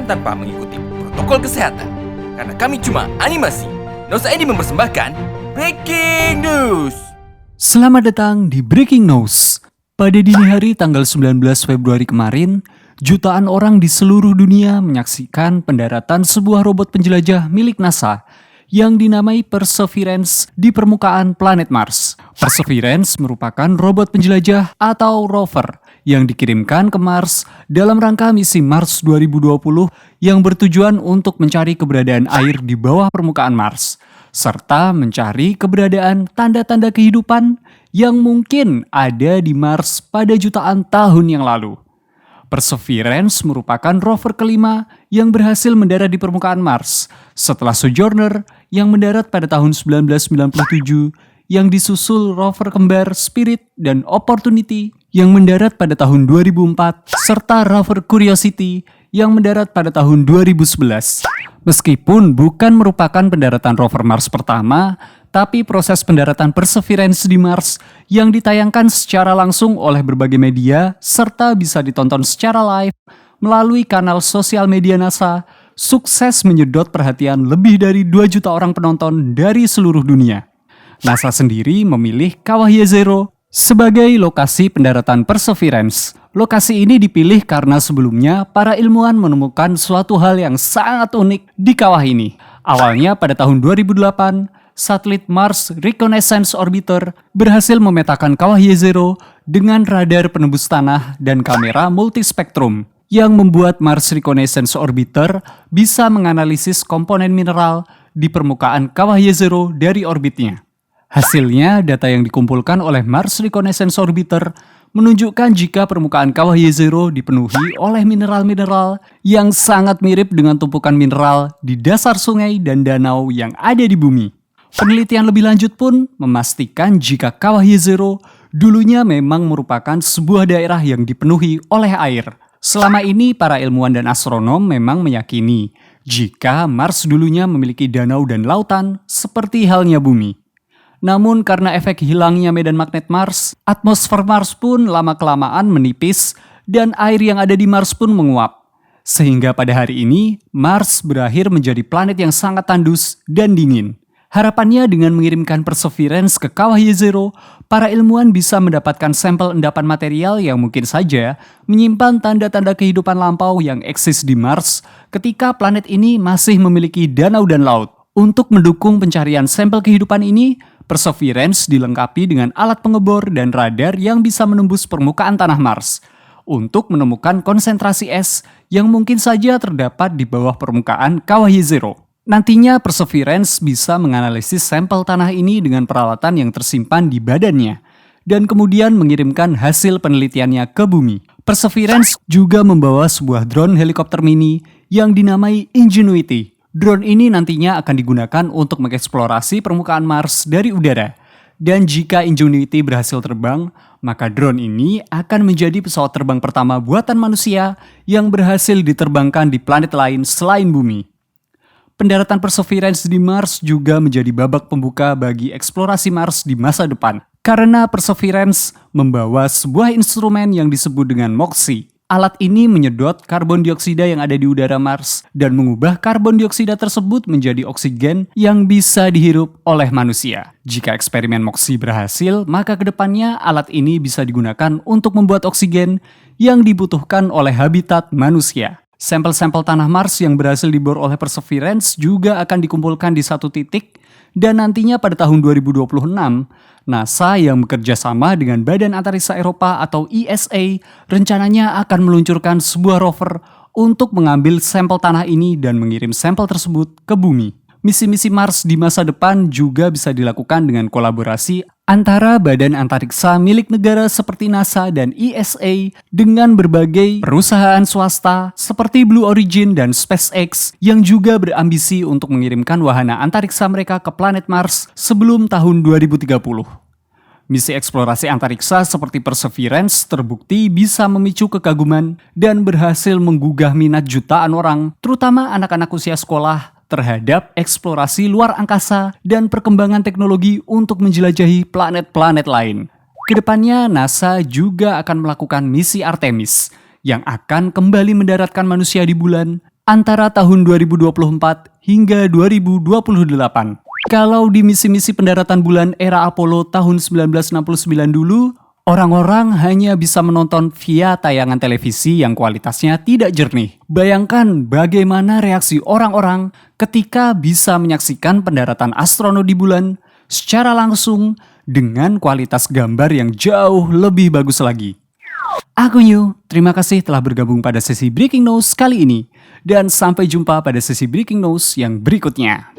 tanpa mengikuti protokol kesehatan. Karena kami cuma animasi. Nosa ini mempersembahkan Breaking News. Selamat datang di Breaking News. Pada dini hari tanggal 19 Februari kemarin, jutaan orang di seluruh dunia menyaksikan pendaratan sebuah robot penjelajah milik NASA yang dinamai Perseverance di permukaan planet Mars. Perseverance merupakan robot penjelajah atau rover yang dikirimkan ke Mars dalam rangka misi Mars 2020 yang bertujuan untuk mencari keberadaan air di bawah permukaan Mars, serta mencari keberadaan tanda-tanda kehidupan yang mungkin ada di Mars pada jutaan tahun yang lalu. Perseverance merupakan rover kelima yang berhasil mendarat di permukaan Mars setelah Sojourner yang mendarat pada tahun 1997, yang disusul rover kembar Spirit dan Opportunity yang mendarat pada tahun 2004, serta rover Curiosity yang mendarat pada tahun 2011. Meskipun bukan merupakan pendaratan rover Mars pertama, tapi proses pendaratan Perseverance di Mars yang ditayangkan secara langsung oleh berbagai media serta bisa ditonton secara live melalui kanal sosial media NASA sukses menyedot perhatian lebih dari 2 juta orang penonton dari seluruh dunia. NASA sendiri memilih Kawahiya Zero sebagai lokasi pendaratan Perseverance. Lokasi ini dipilih karena sebelumnya para ilmuwan menemukan suatu hal yang sangat unik di kawah ini. Awalnya pada tahun 2008, satelit Mars Reconnaissance Orbiter berhasil memetakan Kawahiya Zero dengan radar penembus tanah dan kamera multispektrum yang membuat Mars Reconnaissance Orbiter bisa menganalisis komponen mineral di permukaan Kawahiya Zero dari orbitnya. Hasilnya, data yang dikumpulkan oleh Mars Reconnaissance Orbiter menunjukkan jika permukaan Kawahiya Zero dipenuhi oleh mineral-mineral yang sangat mirip dengan tumpukan mineral di dasar sungai dan danau yang ada di bumi. Penelitian lebih lanjut pun memastikan jika Kawahiya Zero dulunya memang merupakan sebuah daerah yang dipenuhi oleh air. Selama ini para ilmuwan dan astronom memang meyakini jika Mars dulunya memiliki danau dan lautan seperti halnya bumi. Namun karena efek hilangnya medan magnet Mars, atmosfer Mars pun lama-kelamaan menipis dan air yang ada di Mars pun menguap. Sehingga pada hari ini, Mars berakhir menjadi planet yang sangat tandus dan dingin. Harapannya dengan mengirimkan Perseverance ke Kawahiya Zero, para ilmuwan bisa mendapatkan sampel endapan material yang mungkin saja menyimpan tanda-tanda kehidupan lampau yang eksis di Mars ketika planet ini masih memiliki danau dan laut. Untuk mendukung pencarian sampel kehidupan ini, Perseverance dilengkapi dengan alat pengebor dan radar yang bisa menembus permukaan tanah Mars untuk menemukan konsentrasi es yang mungkin saja terdapat di bawah permukaan Kawahiya Zero. Nantinya Perseverance bisa menganalisis sampel tanah ini dengan peralatan yang tersimpan di badannya dan kemudian mengirimkan hasil penelitiannya ke bumi. Perseverance juga membawa sebuah drone helikopter mini yang dinamai Ingenuity. Drone ini nantinya akan digunakan untuk mengeksplorasi permukaan Mars dari udara. Dan jika Ingenuity berhasil terbang, maka drone ini akan menjadi pesawat terbang pertama buatan manusia yang berhasil diterbangkan di planet lain selain bumi. Pendaratan Perseverance di Mars juga menjadi babak pembuka bagi eksplorasi Mars di masa depan. Karena Perseverance membawa sebuah instrumen yang disebut dengan MOXIE. Alat ini menyedot karbon dioksida yang ada di udara Mars dan mengubah karbon dioksida tersebut menjadi oksigen yang bisa dihirup oleh manusia. Jika eksperimen MOXIE berhasil, maka kedepannya alat ini bisa digunakan untuk membuat oksigen yang dibutuhkan oleh habitat manusia. Sampel-sampel tanah Mars yang berhasil dibor oleh Perseverance juga akan dikumpulkan di satu titik dan nantinya pada tahun 2026, NASA yang bekerja sama dengan Badan Antariksa Eropa atau ESA rencananya akan meluncurkan sebuah rover untuk mengambil sampel tanah ini dan mengirim sampel tersebut ke bumi. Misi-misi Mars di masa depan juga bisa dilakukan dengan kolaborasi antara badan antariksa milik negara seperti NASA dan ESA dengan berbagai perusahaan swasta seperti Blue Origin dan SpaceX yang juga berambisi untuk mengirimkan wahana antariksa mereka ke planet Mars sebelum tahun 2030. Misi eksplorasi antariksa seperti Perseverance terbukti bisa memicu kekaguman dan berhasil menggugah minat jutaan orang, terutama anak-anak usia sekolah, terhadap eksplorasi luar angkasa dan perkembangan teknologi untuk menjelajahi planet-planet lain. Kedepannya, NASA juga akan melakukan misi Artemis yang akan kembali mendaratkan manusia di bulan antara tahun 2024 hingga 2028. Kalau di misi-misi pendaratan bulan era Apollo tahun 1969 dulu, orang-orang hanya bisa menonton via tayangan televisi yang kualitasnya tidak jernih. Bayangkan bagaimana reaksi orang-orang ketika bisa menyaksikan pendaratan astronot di bulan secara langsung dengan kualitas gambar yang jauh lebih bagus lagi. Aku Nyu, terima kasih telah bergabung pada sesi Breaking News kali ini. Dan sampai jumpa pada sesi Breaking News yang berikutnya.